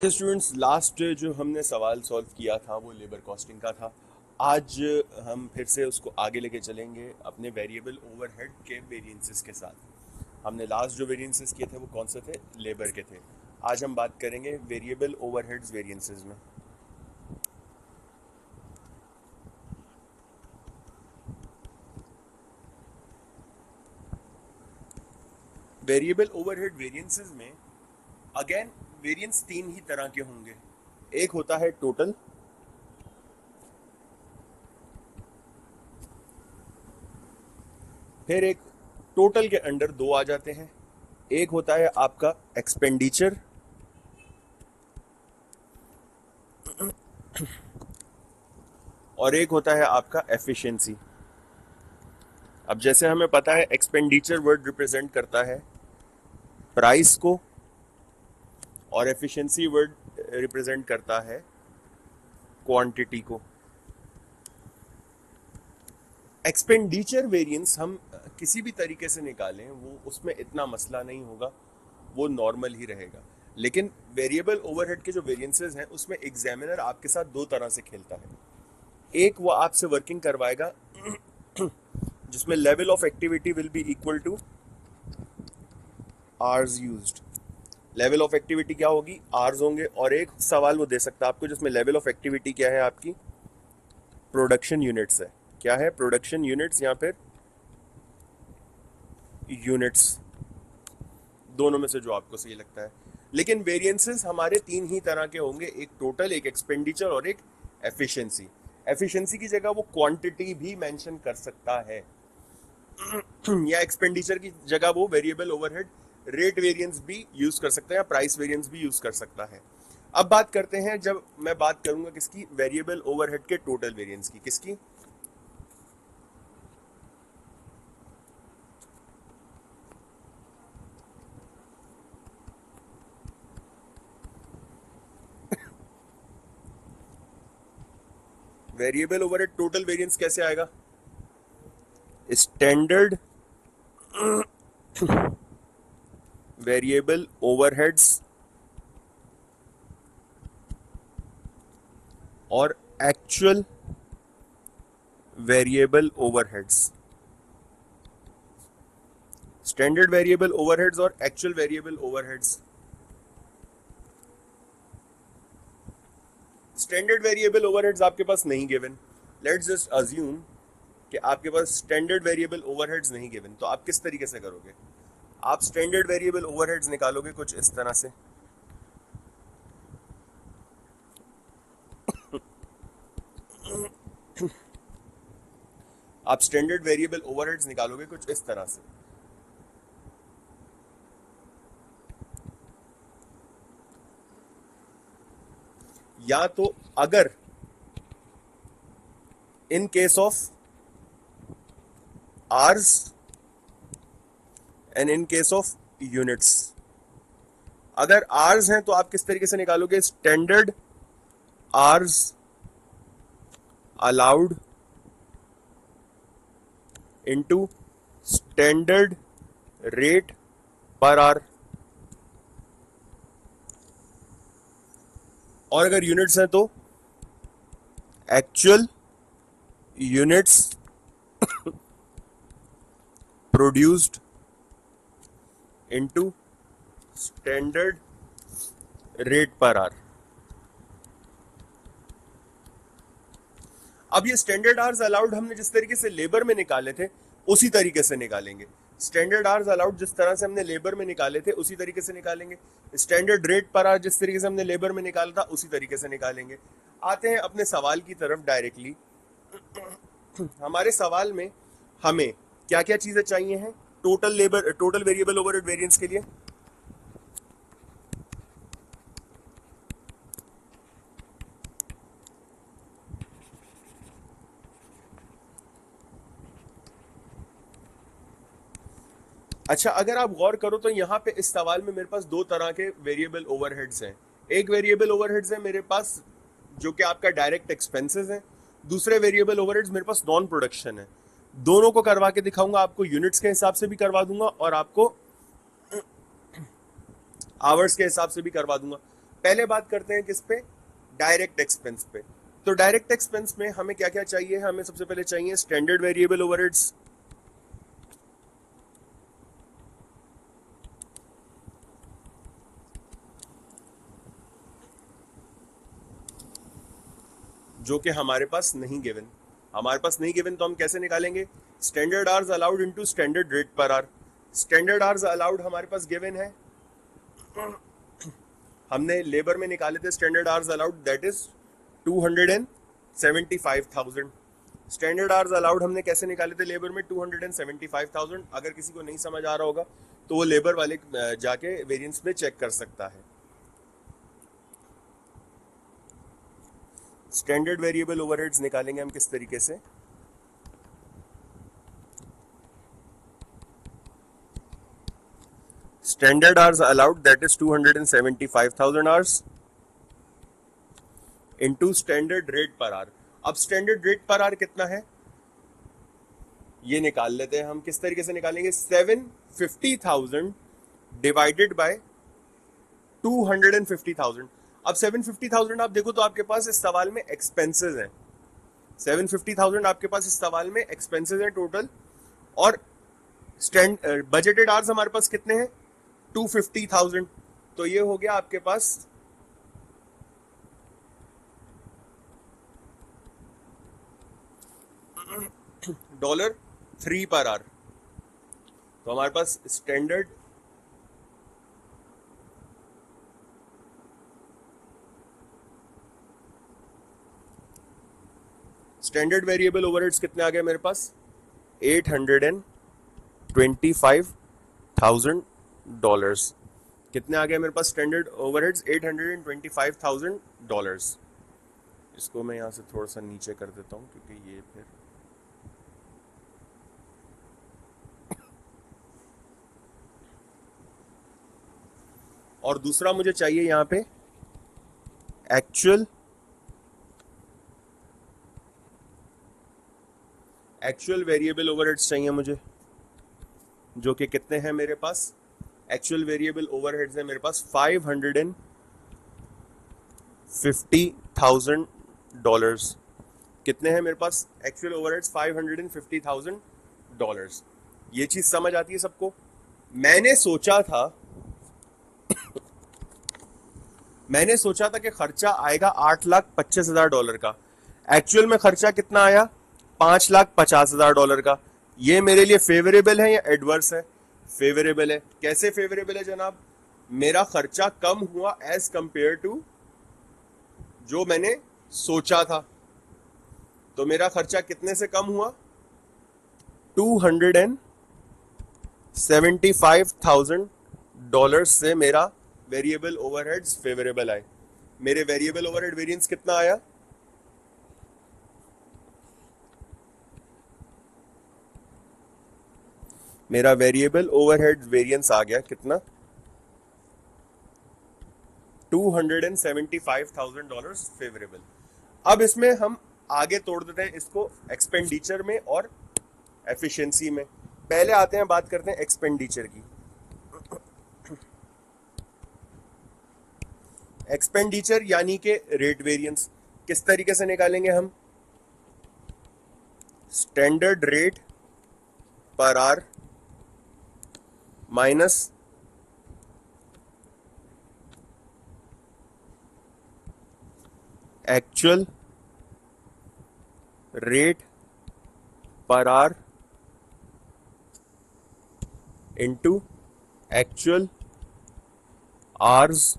Students, last जो हमने सवाल सॉल्व किया था वो लेबर कॉस्टिंग का था। आज हम फिर से उसको आगे लेके चलेंगे अपने वेरिएबल ओवरहेड के वेरिएंसेस के साथ। हमने लास्ट जो वेरिएंसेस किए थे वो कौन से थे? लेबर के थे। आज हम बात करेंगे वेरिएबल ओवरहेड्स वेरिएंसेस में। वेरिएबल ओवरहेड वेरिएंसेस में अगेन वेरिएंस तीन ही तरह के होंगे। एक होता है टोटल, फिर एक टोटल के अंडर दो आ जाते हैं। एक होता है आपका एक्सपेंडिचर, और एक होता है आपका एफिशिएंसी। अब जैसे हमें पता है एक्सपेंडिचर वर्ड रिप्रेजेंट करता है प्राइस को और एफिशिएंसी वर्ड रिप्रेजेंट करता है क्वांटिटी को। एक्सपेंडिचर वेरिएंस हम किसी भी तरीके से निकालें वो उसमें इतना मसला नहीं होगा, वो नॉर्मल ही रहेगा। लेकिन वेरिएबल ओवरहेड के जो वेरिएंसेस हैं उसमें एग्जामिनर आपके साथ दो तरह से खेलता है। एक, वो आपसे वर्किंग करवाएगा जिसमें level of activity will be equal two hours used. Level of activity क्या होगी? आवर्स होंगे। और एक सवाल वो दे सकता है आपको जिसमें लेवल ऑफ एक्टिविटी क्या है? आपकी प्रोडक्शन यूनिट्स है। क्या है? Production units. यहाँ पर यूनिट्स, दोनों में से जो आपको सही लगता है। लेकिन वेरिएंसेस हमारे तीन ही तरह के होंगे, एक टोटल, एक एक्सपेंडिचर और एक एफिशिएंसी। एफिशिएंसी की जगह वो क्वांटिटी भी मेंशन कर सकता है या एक्सपेंडिचर की जगह वो वेरिएबल ओवरहेड रेट वेरिएंस भी यूज कर सकता है या प्राइस वेरिएंस भी यूज कर सकता है। अब बात करते हैं, जब मैं बात करूंगा किसकी? वेरिएबल ओवरहेड के टोटल वेरिएंस की। किसकी? वेरिएबल ओवरहेड टोटल वेरिएंस कैसे आएगा? स्टैंडर्ड वेरिएबल ओवरहेड्स और actual variable overheads. Standard variable overheads और actual variable overheads. Standard variable overheads आपके पास नहीं गिवन। लेट्स जस्ट अज्यूम कि आपके पास स्टैंडर्ड वेरिएबल ओवरहेड्स नहीं गिवन, तो आप किस तरीके से करोगे? आप स्टैंडर्ड वेरिएबल ओवरहेड्स निकालोगे कुछ इस तरह से। आप स्टैंडर्ड वेरिएबल ओवरहेड्स निकालोगे कुछ इस तरह से। या तो अगर in case of hours and in case of units, अगर आवर्स हैं तो आप किस तरीके से निकालोगे? Standard hours allowed into standard rate per hour. और अगर यूनिट्स हैं तो actual units produced into standard rate per hour. अब ये स्टैंडर्ड आवर्स अलाउड हमने जिस तरीके से लेबर में निकाले थे उसी तरीके से निकालेंगे। स्टैंडर्ड आवर्स अलाउड जिस तरह से हमने लेबर में निकाले थे उसी तरीके से निकालेंगे। स्टैंडर्ड रेट पर आवर जिस तरीके से हमने लेबर में निकाला था उसी तरीके से निकालेंगे। आते हैं अपने सवाल की तरफ डायरेक्टली। हमारे सवाल में हमें क्या क्या चीजें चाहिए हैं टोटल वेरिएबल ओवरहेड वेरिएंस के लिए? अच्छा, अगर आप गौर करो तो यहाँ पे इस सवाल में मेरे पास दो तरह के वेरिएबल ओवरहेड्स हैं। एक वेरिएबल ओवरहेड्स है मेरे पास जो कि आपका डायरेक्ट एक्सपेंसेस है। दूसरे वेरिएबल ओवरहेड्स मेरे पास नॉन प्रोडक्शन है। दोनों को करवा के दिखाऊंगा आपको, यूनिट्स के हिसाब से भी करवा दूंगा और आपको आवर्स के हिसाब से भी करवा दूंगा। पहले बात करते हैं किस पे, डायरेक्ट एक्सपेंस पे। तो डायरेक्ट एक्सपेंस में हमें क्या क्या चाहिए, हमें सबसे पहले चाहिए स्टैंडर्ड वेरिएबल ओवरहेड्स, जो कि हमारे पास नहीं गिवन। हमारे पास नहीं गिवन तो हम कैसे निकालेंगे, standard hours allowed into standard rate per hour. Standard hours allowed हमारे पास गिवन है, हमने लेबर में निकाले थे standard hours allowed, that is 275,000। Standard hours allowed हमने कैसे निकाले थे लेबर में, 275,000। अगर किसी को नहीं समझ आ रहा होगा तो वो लेबर वाले जाके वेरिएंस में चेक कर सकता है। स्टैंडर्ड वेरिएबल ओवरहेड्स निकालेंगे हम किस तरीके से, standard hours allowed that is 275,000 hours into standard rate per hour. अब स्टैंडर्ड रेट पर आवर कितना है ये निकाल लेते हैं हम। किस तरीके से निकालेंगे, 750,000 डिवाइडेड बाय 250,000। अब 750,000 आप देखो तो आपके पास इस सवाल में एक्सपेंसेस हैं, 750,000 आपके पास इस सवाल में एक्सपेंसेस हैं टोटल, और बजटेड आवर्स हमारे पास कितने हैं, 250,000। तो ये हो गया आपके पास $3 पर आवर। तो हमारे पास स्टैंडर्ड वेरिएबल ओवरहेड्स कितने आ गए मेरे पास, $825,000। कितने आ गए मेरे पास स्टैंडर्ड ओवरहेड्स, $825,000। इसको मैं यहां से थोड़ा सा नीचे कर देता हूं क्योंकि ये फिर और दूसरा मुझे चाहिए यहां पे एक्चुअल वेरिएबल ओवरहेड्स चाहिए मुझे, जो कि कितने हैं मेरे पास, एक्चुअल वेरिएबल ओवरहेड्स है मेरे पास $550,000। कितने हैं मेरे पास एक्चुअल ओवरहेड्स, $550,000। ये चीज समझ आती है सबको। मैंने सोचा था कि खर्चा आएगा $8,25,000 का, एक्चुअल में खर्चा कितना आया, $5,50,000 का। ये मेरे लिए फेवरेबल है या एडवर्स है, फेवरेबल है। कैसे फेवरेबल है जनाब, मेरा खर्चा कम हुआ एज कंपेयर टू जो मैंने सोचा था। तो मेरा खर्चा कितने से कम हुआ, $275,000 से मेरा वेरिएबल ओवरहेड्स फेवरेबल आए। मेरे वेरिएबल ओवरहेड वेरिएंस कितना आया, मेरा वेरिएबल ओवरहेड वेरिएंस आ गया कितना, $275,000 फेवरेबल। अब इसमें हम आगे तोड़ देते हैं इसको एक्सपेंडिचर में और एफिशिएंसी में। पहले आते हैं बात करते हैं एक्सपेंडिचर की। एक्सपेंडिचर यानी कि रेट वेरिएंस किस तरीके से निकालेंगे हम, standard rate per hour minus actual rate per hour into actual hours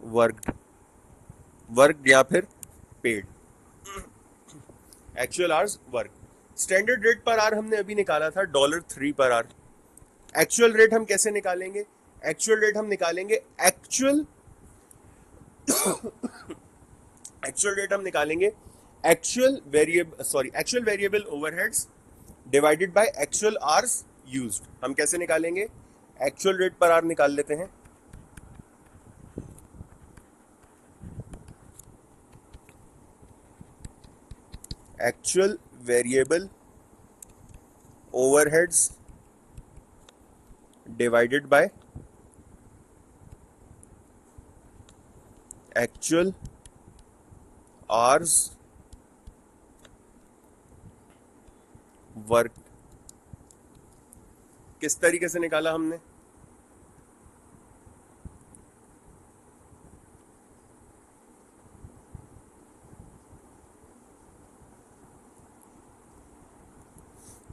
worked या फिर paid, actual hours work. Standard rate per hour हमने अभी निकाला था $3 पर आवर। एक्चुअल रेट हम कैसे निकालेंगे, एक्चुअल रेट हम निकालेंगे actual variable overheads divided by actual hours used. हम कैसे निकालेंगे, एक्चुअल रेट पर आवर निकाल लेते हैं, actual variable overheads divided by actual hours work. किस तरीके से निकाला हमने?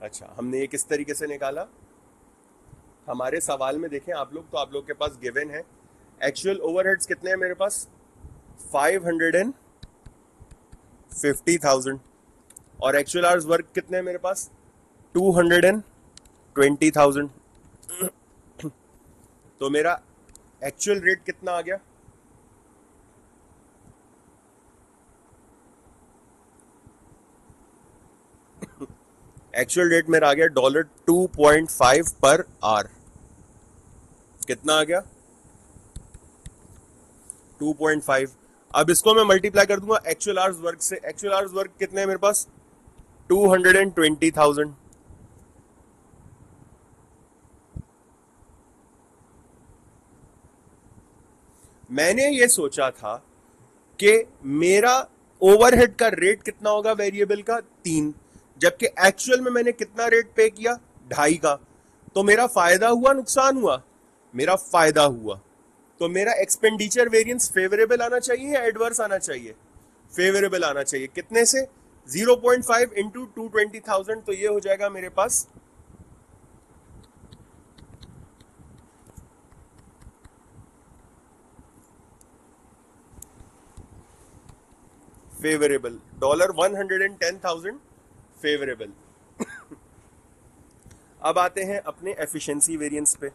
अच्छा, हमने ये किस तरीके से निकाला? हमारे सवाल में देखें आप लोग, तो आप लोग के पास गिवन है एक्चुअल ओवरहेड्स कितने हैं मेरे पास? 550,000। और एक्चुअल आवर्स वर्क कितने हैं मेरे पास? 220,000। तो मेरा एक्चुअल रेट कितना आ गया? एक्चुअल रेट मेरा आ गया $2.5 पर आवर। कितना आ गया? 2.5। अब इसको मैं मल्टीप्लाई कर दूंगा एक्चुअल आवर्स वर्क से। एक्चुअल आवर्स वर्क कितने हैं मेरे पास? 220,000। मैंने ये सोचा था कि मेरा ओवरहेड का रेट कितना होगा वेरिएबल का? 3, जबकि एक्चुअल में मैंने कितना रेट पे किया? 2.5 का। तो मेरा फायदा हुआ नुकसान हुआ? मेरा फायदा हुआ। तो मेरा एक्सपेंडिचर वेरिएंस फेवरेबल आना चाहिए या एडवर्स आना चाहिए? फेवरेबल आना चाहिए। कितने से? 0.5 इंटू 220,000, तो ये हो जाएगा मेरे पास फेवरेबल $110,000 फेवरेबल। अब आते हैं अपने एफिशिएंसी वेरिएंस पे।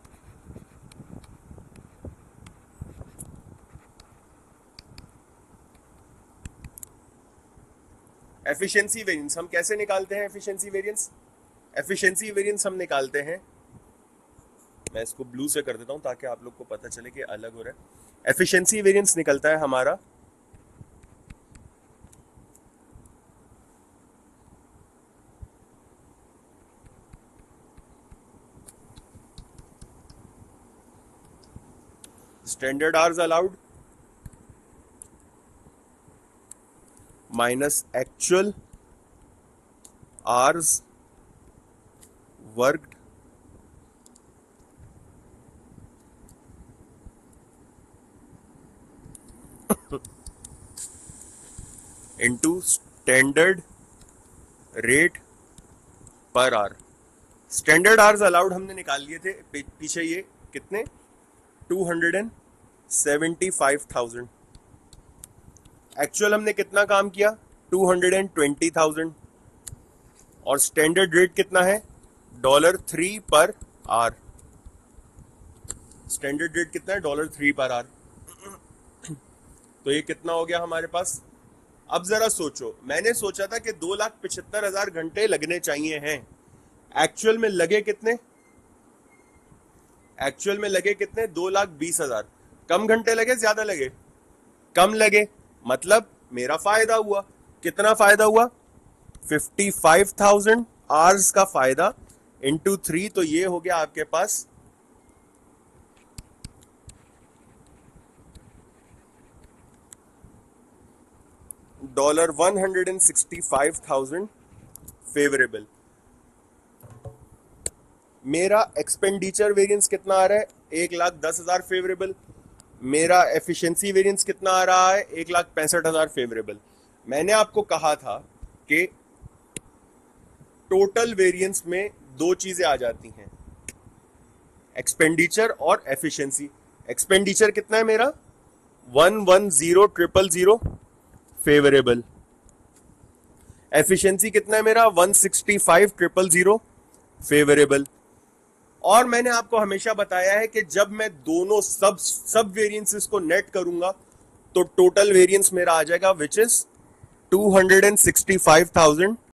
एफिशिएंसी वेरिएंस हम कैसे निकालते हैं? एफिशिएंसी वेरिएंस हम निकालते हैं, मैं इसको ब्लू से कर देता हूं ताकि आप लोग को पता चले कि अलग हो रहा है। एफिशिएंसी वेरिएंस निकलता है हमारा standard hours allowed minus actual hours worked into standard rate per hour. Standard hours allowed हमने निकाल लिए थे पीछे, ये कितने? 275,000। एक्चुअल हमने कितना काम किया? 220,000। और स्टैंडर्ड रेट कितना है? $3 पर आवर। स्टैंडर्ड रेट कितना है? $3 पर आवर। तो ये कितना हो गया हमारे पास? अब जरा सोचो, मैंने सोचा था कि 2,75,000 घंटे लगने चाहिए हैं। एक्चुअल में लगे कितने? एक्चुअल में लगे कितने? 2,20,000। कम घंटे लगे, ज्यादा लगे? कम लगे, मतलब मेरा फायदा हुआ। कितना फायदा हुआ? 55,000 आवर्स का फायदा इंटू 3, तो ये हो गया आपके पास $165,000 फेवरेबल। मेरा एक्सपेंडिचर वेरिएंस कितना आ रहा है? 1,10,000 फेवरेबल। मेरा एफिशिएंसी वेरिएंस कितना आ रहा है? 1,65,000 फेवरेबल। मैंने आपको कहा था कि टोटल वेरिएंस में दो चीजें आ जाती हैं, एक्सपेंडिचर और एफिशिएंसी। एक्सपेंडिचर कितना है मेरा? 110,000 फेवरेबल। एफिशिएंसी कितना है मेरा? 165,000 फेवरेबल। और मैंने आपको हमेशा बताया है कि जब मैं दोनों सब वेरिएंसेस को नेट करूंगा तो टोटल वेरिएंस मेरा आ जाएगा विच इज 265,000